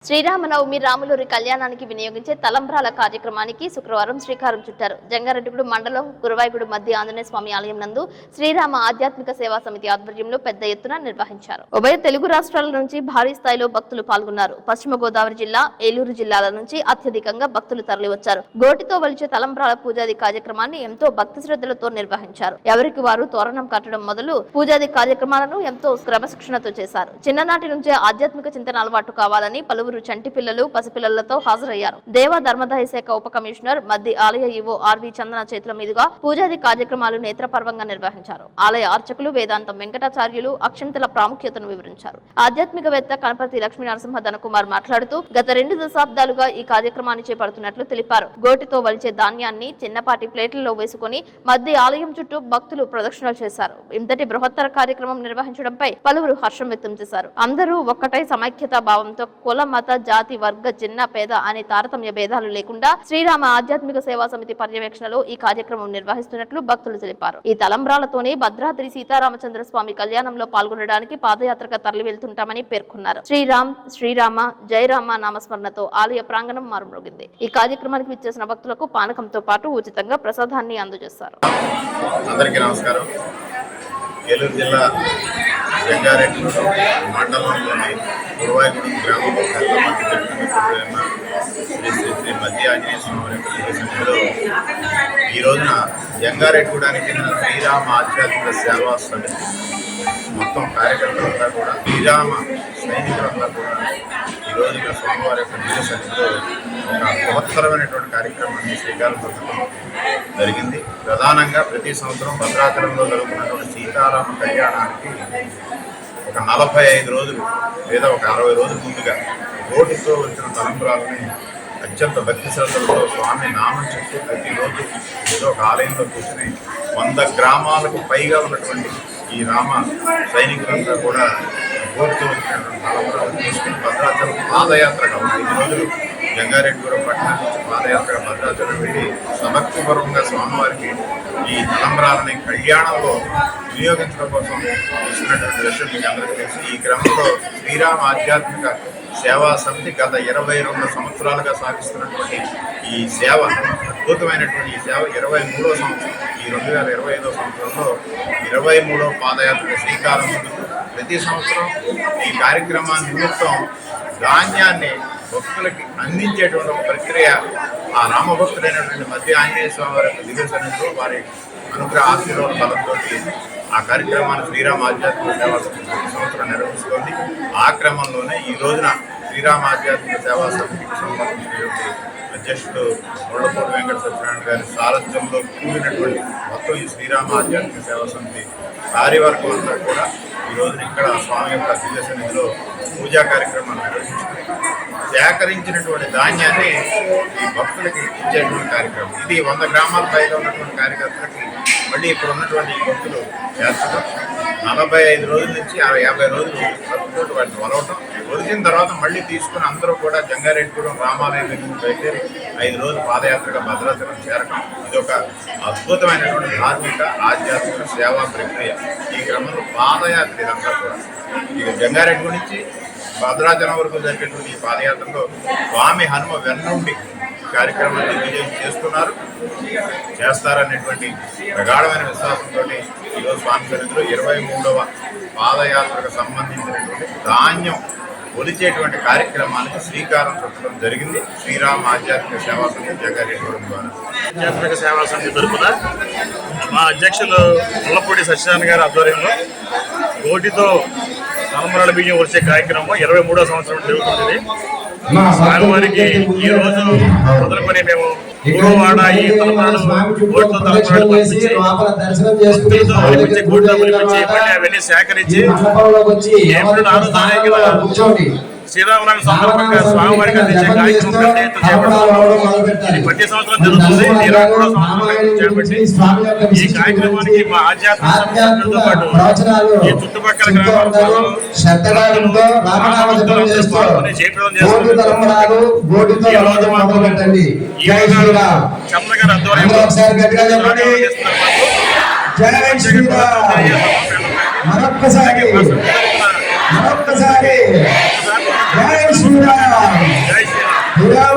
శ్రీరామనవమి రాములూరి కళ్యాణానికి వినియోగించే తలంబ్రాల కార్యక్రమానికి శుక్రవారం శ్రీకారం చుట్టారు. జంగారెడ్డిగూడెం మండలం గురువాయిగూడు మధ్య ఆంజనేయ స్వామి ఆలయం నందు శ్రీరామ ఆధ్యాత్మిక సేవా సమితి ఆధ్వర్యంలో పెద్ద ఎత్తున నిర్వహించారు. ఉభయ తెలుగు రాష్ట్రాల నుంచి భారీ స్థాయిలో భక్తులు పాల్గొన్నారు. పశ్చిమ గోదావరి జిల్లా, ఏలూరు జిల్లాల నుంచి అత్యధికంగా భక్తులు తరలివచ్చారు. గోటితో వలిచే తలంబ్రాల పూజాది కార్యక్రమాన్ని ఎంతో భక్తి శ్రద్ధలతో నిర్వహించారు. ఎవరికి వారు తోరణం కట్టడం మొదలు పూజాది కార్యక్రమాలను ఎంతో క్రమశిక్షణతో చేశారు. చిన్ననాటి నుంచే ఆధ్యాత్మిక చింతన అలవాటు కావాలని పలువురు చంటి పిల్లలు, పసిపిల్లలతో హాజరయ్యారు. దేవ ధర్మదాయ శాఖ ఉప కమిషనర్ మధ్య ఆలయ ఈవో ఆర్వి చందన చేతుల మీదుగా పూజాది కార్యక్రమాలు నేత్రపర్వంగా నిర్వహించారు. ఆలయ అర్చకులు వేదాంతం వెంకటాచార్యులు అక్షంతల ప్రాముఖ్యతను వివరించారు. ఆధ్యాత్మికవేత్త కనపర్తి లక్ష్మీ నరసింహ ధనకుమార్ మాట్లాడుతూ గత 2 దశాబ్దాలుగా ఈ కార్యక్రమాన్ని చేపడుతున్నట్లు తెలిపారు. గోటితో వలిచే ధాన్యాన్ని చిన్నపాటి ప్లేట్లలో వేసుకుని మధ్య ఆలయం చుట్టూ భక్తులు ప్రదక్షిణలు చేశారు. ఇంతటి బృహత్తర కార్యక్రమం నిర్వహించడంపై పలువురు హర్షం వ్యక్తం చేశారు. అందరూ ఒక్కటై సమైక్యతా భావంతో కుల, మత, జాతి, వర్గ, చిన్న, పేద అనే తారతమ్య భేదాలు లేకుండా శ్రీరామ ఆధ్యాత్మిక సేవా సమితి పర్యవేక్షణలో ఈ కార్యక్రమం నిర్వహిస్తున్నట్లు భక్తులు తెలిపారు. ఈ తలంబ్రాలతోనే భద్రాద్రి సీతారామచంద్ర స్వామి కళ్యాణంలో పాల్గొనడానికి పాదయాత్రగా తరలి వెళ్తుంటామని పేర్కొన్నారు. శ్రీరామ్, శ్రీరామ, జయరామ నామస్మరణతో ఆలయ ప్రాంగణం మారుమ్రోగింది. ఈ కార్యక్రమానికి విచ్చేసిన భక్తులకు పానకంతో పాటు ఉచితంగా ప్రసాదాన్ని అందజేశారు. అందరికీ నమస్కారం. ఏలూరు జిల్లా జంగారెడ్డిగూడెం మండలంలోని గురువాయిగూడెం గ్రామంలో శ్రీ మధ్య ఆంజనేయ స్వామి సన్నిధిలో ఈ రోజున జంగారెడ్డిగూడానికి చెందిన శ్రీరామ ఆధ్యాత్మిక సేవా సమితి మొత్తం కార్యకర్తలంతా కూడా, శ్రీరామ సైనికులంతా కూడా ఈ రోజున స్వామివారి యొక్క దివ్య సన్నిధిలో ఒక మహత్తరమైనటువంటి కార్యక్రమాన్ని శ్రీకారం చుట్టడం జరిగింది. ప్రధానంగా ప్రతి సంవత్సరం భద్రాచలంలో జరుగుతున్నటువంటి సీతారామ కళ్యాణానికి ఒక 45 రోజులు లేదా ఒక 60 రోజుల ముందుగా గోటితో వచ్చిన తలంబ్రాలని అత్యంత భక్తి శ్రద్ధలతో స్వామి నామం చెప్తూ ప్రతిరోజు ఏదో ఒక ఆలయంలో కూర్చొని 100 గ్రామాలకు పైగా ఉన్నటువంటి ఈ రామ సైనికులంతా కూడా గోటితో వచ్చినటువంటి తలంబ్రాలు తీసుకుని భద్రాచలం పాదయాత్రగా 5 రోజులు జంగారెడ్డిగూడెం పట్టణం నుంచి పాదయాత్రగా భద్రాచలం వెళ్ళి సమర్థపూర్వకంగా స్వామివారికి ఈ తలంబ్రాలని కళ్యాణంలో వినియోగించడం కోసం ఇస్తున్నటువంటి విషయం మీకు అందరికీ తెలుసు. ఈ క్రమంలో శ్రీరామ ఆధ్యాత్మిక సేవా సమితి గత 22 సంవత్సరాలుగా సాగిస్తున్నటువంటి ఈ సేవ, అద్భుతమైనటువంటి ఈ సేవ 23వ సంవత్సరం. ఈ 2025వ సంవత్సరంలో 23వ పాదయాత్ర శ్రీకారం చుట్టూ ప్రతి సంవత్సరం ఈ కార్యక్రమాన్ని నిమిత్తం ధాన్యాన్ని భక్తులకి అందించేటువంటి ఒక ప్రక్రియ ఆ రామభక్తుడైనటువంటి మధ్య ఆంజనేయ స్వామి వారి దివ్య సన్నిధిలో వారి అనుగ్రహ ఆశీర్వాద బలంతో ఆ కార్యక్రమాన్ని శ్రీరామ ఆధ్యాత్మిక సేవా సమితి ప్రతి సంవత్సరం నిర్వహిస్తోంది. ఆ క్రమంలోనే ఈ రోజున శ్రీరామ ఆధ్యాత్మిక సేవా సమితికి సంబంధించినటువంటి అధ్యక్షుడు ముళ్ళపూడి వెంకట సత్యనారాయణ గారి సారథ్యంలో కూడినటువంటి మొత్తం ఈ శ్రీరామ ఆధ్యాత్మిక సేవా సమితి కార్యవర్గం అంతా కూడా ఈ రోజున ఇక్కడ స్వామి యొక్క దివ్య సన్నిధిలో పూజా కార్యక్రమాలు నిర్వహించుకుని సేకరించినటువంటి ధాన్యాన్ని ఈ భక్తులకి ఇచ్చేటువంటి కార్యక్రమం. ఇది 100 గ్రామాల పైగా ఉన్నటువంటి కార్యకర్తలకి మళ్ళీ ఇక్కడ ఉన్నటువంటి ఈ భక్తులు చేర్చడం 45 రోజుల నుంచి 50 రోజులు భక్తులతో వాటిని వలవటం, ఒరిగిన తర్వాత మళ్ళీ తీసుకుని అందరూ కూడా జంగారెడ్డిగూడెం రామాలయం దగ్గర బయలుదేరి 5 రోజులు పాదయాత్రగా భద్రాచలం చేరడం ఇది ఒక అద్భుతమైనటువంటి ధార్మిక ఆధ్యాత్మిక సేవా ప్రక్రియ. ఈ క్రమంలో పాదయాత్ర ఇదంతా కూడా ఇక జంగారెడ్డిగూడెం నుంచి భద్రాచలం వరకు జరిగేటువంటి ఈ పాదయాత్రలో స్వామి హనుమ వెన్నుండి కార్యక్రమాన్ని విజయం చేస్తారనేటువంటి ప్రగాఢమైన విశ్వాసంతో ఈరోజు స్వామి సన్నిధిలో 23వ పాదయాత్రకు సంబంధించినటువంటి ధాన్యం కొలిచేటువంటి కార్యక్రమానికి శ్రీకారం చుట్టడం జరిగింది. శ్రీరామ ఆధ్యాత్మిక సేవా సమితి జంగారెడ్డిగూడెం ద్వారా ఆధ్యాత్మిక సేవా సమితి తరఫున మా అధ్యక్షులు ముళ్ళపూడి సత్యనారాయణ గారి ఆధ్వర్యంలో గోటితో తలంబ్రాల బియ్యం వచ్చే కార్యక్రమం 23వ సంవత్సరం జరుగుతుంది. స్వామివారికి ఈ రోజు మొదలుకొని మేము గురువాడ ఈ తలంబ్రాలు గోటితో తలంబ్రాలు పంపించి గోటితో పంపించి మళ్ళీ అవన్నీ సేకరించి ఏప్రిల్ 6వ తారీఖున శ్రీరామనవమి సందర్భంగా స్వామివారికి అందించే కార్యక్రమం చేపడుతుంది. ప్రతి సంవత్సరం జరుగుతుంది. 23వ సంవత్సరం చేపట్టి ఈ కార్యక్రమానికి మా ఆధ్యాత్మిక పాటు ఈ చుట్టుపక్కల గ్రామాలు చేపడం చేస్తున్నారు. చంద్ర గారి ఆధ్వర్యంలో మరొక్కసారి జై శ్రీరామ్. విరామ